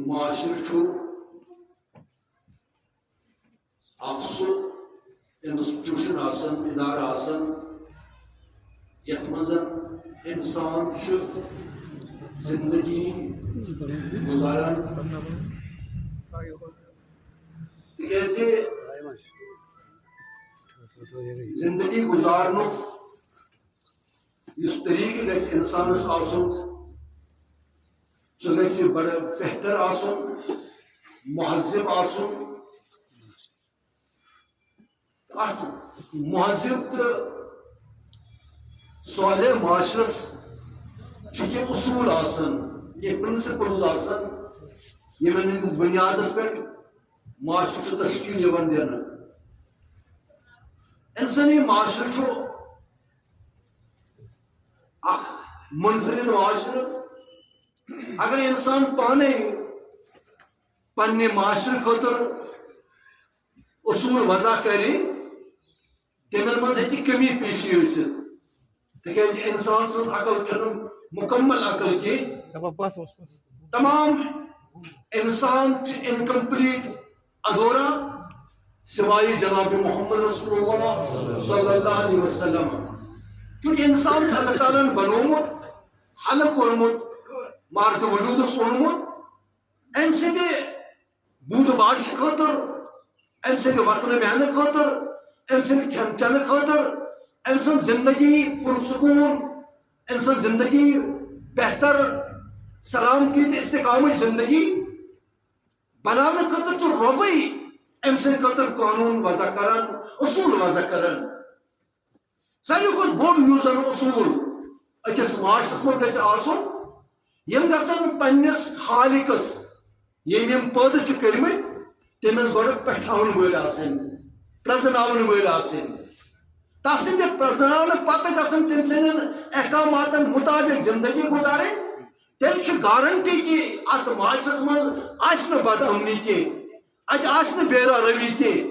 معاشر سہ انسٹیٹیوشن ادارہ یت مز انسان زندگی گزاران زندگی گزارن اس طریقہ گھس انسانس آسن سہ گھس بڑا بہتر آسن مہذب آسن مہذب تو صالح معاشرس یہ اصول آسن یہ پرنسپلز آسن یمن ہندس بنیادس پہ معاشر تشکیل یوان دین انسانی معاشر اخ منفرد معاشر اگر انسان پانے پنہ معاشر خاطر اصول وضع کرے تمن مز ہیکہ کمی پیشی ٲسِتھ تکیازِ انسان سٕنٛز عقل چھنہٕ مکمل عقل کینٛہہ تمام انسان انکمپلیٹ ادھورا سوائے جناب محمد رسول اللہ صلی اللہ علیہ وسلم چونکہ انسان اللہ تعالیٰ بنومت خلق کورمت مارز وجودس اونمت ام سند بود باش خاطر ام سند وطن بیہنہ خاطر ام سند کھین چین خاطر ام سند زندگی پرسکون ام سند زندگی بہتر سلامتی تو استقامت زندگی بنانے خاطر چھ ربی ام سند خاطر قانون وضع کران اصول وضع کران ساروی کھۄتہٕ بوٚڑ یُس زن اصول أکِس معاشرس منٛز گژھِ آسُن یم گژھن پننس خالقس یم پٲدٕ چھِ کٔرمٕتۍ تٔمِس گۄڈٕ پٮ۪ٹھاون وٲلۍ آسٕنۍ پرٛزناون وٲلۍ آسٕنۍ تتھ سٕنٛدِ پرٛزناونہٕ پتہٕ گژھن تٔمۍ سٕنٛدٮ۪ن احکاماتن مطابق زندگی گُزارٕنۍ تیٚلہِ چھِ گارنٹی کہ اتھ معاشرس منٛز آسہِ نہٕ بد امنی کینٛہہ اتہِ آسہِ نہٕ بےرا روی کینٛہہ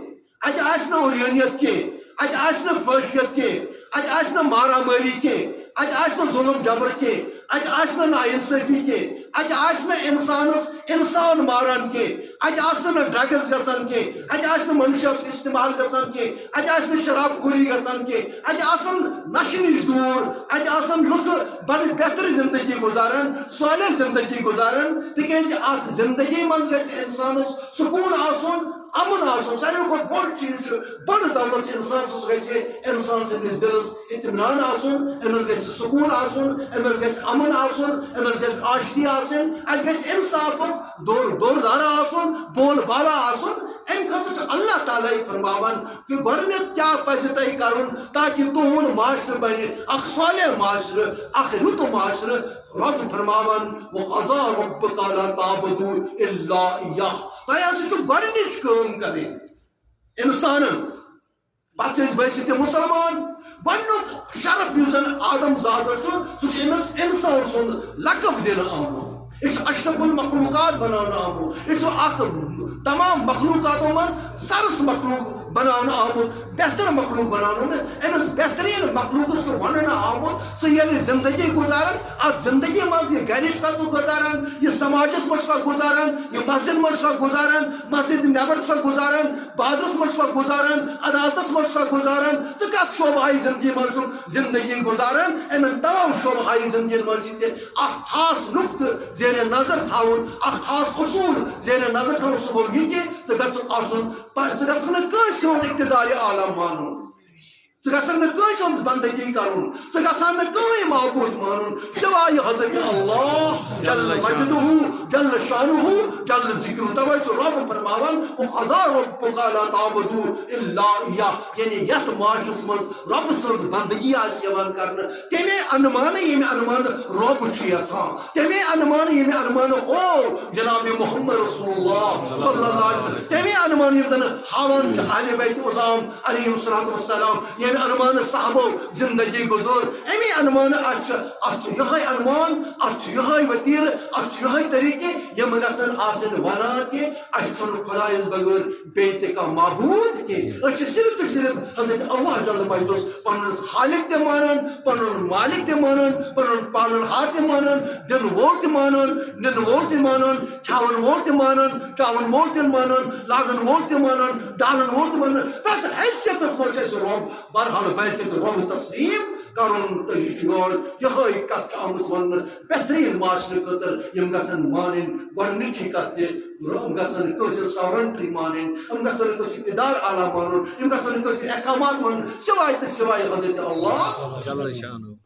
اتہِ آسہِ نہٕ عریٲنیت کینٛہہ اتہِ آسہِ نہٕ فٲشیت کینٛہہ اتہِ آسہِ نہٕ مارا مٲری کینٛہہ اتہِ آسہِ نہٕ ظلم جبر کینٛہہ اتہِ آسہِ نہٕ ناانصٲفی کینٛہہ اتہِ آسہِ نہٕ انسانس انسان ماران کینٛہہ اتہِ آسہِ نہٕ ڈرگس گژھان کینٛہہ اتہِ آسہِ نہٕ منشیات استعمال گژھان کینٛہہ اتہِ آسہِ نہٕ شراب خوری گژھان کینٛہہ اتہِ آسن نشہِ نِش دوٗر اتہِ آسن لُکھ بڑٕ بہتر زندگی گُزاران صالح زندگی گُزاران تِکیازِ اتھ زندگی منٛز گژھِ انسانس سکوٗن آسُن امن آسُن ساروی کھۄتہٕ بوٚڑ چیٖز چھُ بڑٕ دولت انسان سٕنٛز گژھِ انسان سٕنٛدِس دِلس اطمینان آسُن أمِس گژھِ سکوٗن آسُن أمِس گژھِ امن آسُن أمِس گژھِ آشتی آسٕنۍ اَتہِ گژھِ انصافُک دور دارا آسُن بول بالا آسُن امہِ خٲطرٕ چھُ اللہ تعالیٰ فرماوان کہ گۄڈٕنیتھ کیٛاہ پزِ تۄہہِ کرُن تاکہِ تُہُنٛد معاشرٕ بنہِ اکھ صالح معاشرٕ اکھ رُت معاشرٕ رب فرماوان وقضا ربک الا تعبدوا الا ایاہ تۄہہِ ہسا چھُ گۄڈٕنِچ کٲم کرٕنۍ انسانن پتہٕ چھِ أسۍ بٲسِتھ تہِ مُسلمان گۄڈٕنیُک شرف یُس زن آدم زادٕ چھُ سُہ چھُ أمِس انسان سُنٛد لقب دِنہٕ آمُت یہ چھُ اشرف المخلوقات بناونہٕ آمُت یہِ چھُ اکھ تمام مخلوقاتو منٛز سرس مخلوق بناونہٕ آمُت بہتر مخلوق بناونہٕ أمِس بہتریٖن مخلوقس چھُ وننہٕ آمُت سُہ ییٚلہِ زندگی گُزاران اتھ زندگی منٛز یہِ گرِ چھُکھا ژٕ گُزاران یہِ سماجس منٛز چھُکھا گُزاران یہِ مسجد منٛز چھُکھا گُزاران مسجد نٮ۪بر چھُکھا گُزاران بازرس منٛز چھُکھا گُزاران عدالتس منٛز چھُکھا گُزاران ژٕ کتھ شعبہٕ آیہِ زندگی منٛز چھُکھ زندگی گُزاران یِمن تمام شعبہٕ آیہِ زندگی منٛز چھِ ژےٚ اکھ خاص نُقطہٕ زیرِ نظر تھاوُن اکھ خاص اصوٗل زیرِ نظر تھاوُن سُہ گوٚو یہِ کہِ ژٕ گژھُکھ آسُن ژٕ گژھکھ نہٕ کٲنٛسہِ ہُنٛد اقتدارِ عالم مانُن ژٕ گژھکھ نہٕ کٲنٛسہِ ہٕنٛز بندگی کرُن ژٕ گژھکھ نہٕ کٕہٕنۍ معبوٗد مانُن سوائے حضرت اللہ جل مجدہ جل شانہ جل ذکرہ توے چھُ رب فرماوان وقضا ربک الا تعبدوا الا ایاہ یعنی یتھ معاشرس منٛز رب سٕنٛز بندگی آسہِ یِوان کرنہٕ تمے انمانہٕ ییٚمہِ انمانہٕ رب چھُ یژھان تمے انمانہٕ ییٚمہِ انمانہٕ او جناب محمد رسول اللہ صلی اللہ علیہ وسلم تمے انمانہٕ یِم زن ہاوان چھِ اہلِ بیت عظام علیہم الصلوۃ والسلام ییٚمہِ ییٚمہِ انمان صحابو زندگی گُزور امی انمان اَتھ چھُ یِہوٚے انمان اَتھ چھُ یِہوٚے وتیرٕ اَتھ چھُ یِہوٚے طریٖقہٕ یِم گژھن آسٕنۍ وَنان کہِ اَسہِ چھُنہٕ خۄدایَس بغٲر بیٚیہِ تہِ کانٛہہ معبوٗد کینٛہہ أسۍ چھِ صرف تہٕ صرف حضرت اللہ جل مجدُس پنُن خالق تہِ مانان پنُن مالک تہِ مانان پنُن پالن ہار تہِ مانان دِنہٕ وول تہِ مانان نِنہٕ وول تہِ مانان کھٮ۪وَن وول تہِ مانان چاوَن وول تہِ مانان لاگن وول تہِ مانان ڈالن وول تہِ مانان پرٛٮ۪تھ حیثیتس منٛز چھِ اَسہِ رۄب بہرحال باسہِ تہٕ رۄب تسلیٖم کرُن تہٕ یہِ چھُ یور یِہوٚے کتھ چھِ آمٕژ وننہٕ بہتریٖن معاشرٕ خٲطرٕ یِم گژھن مانٕنۍ گۄڈنِچی کتھ تہِ یِم گژھن نہٕ کٲنٛسہِ ساورنٹری مانٕنۍ یِم گژھن نہٕ کٲنٛسہِ اقتدار اعلیٰ مانُن یِم گژھن نہٕ کٲنٛسہِ احکامات مانُن سِواے تہٕ سِواے حضرت اللہ جل شانہ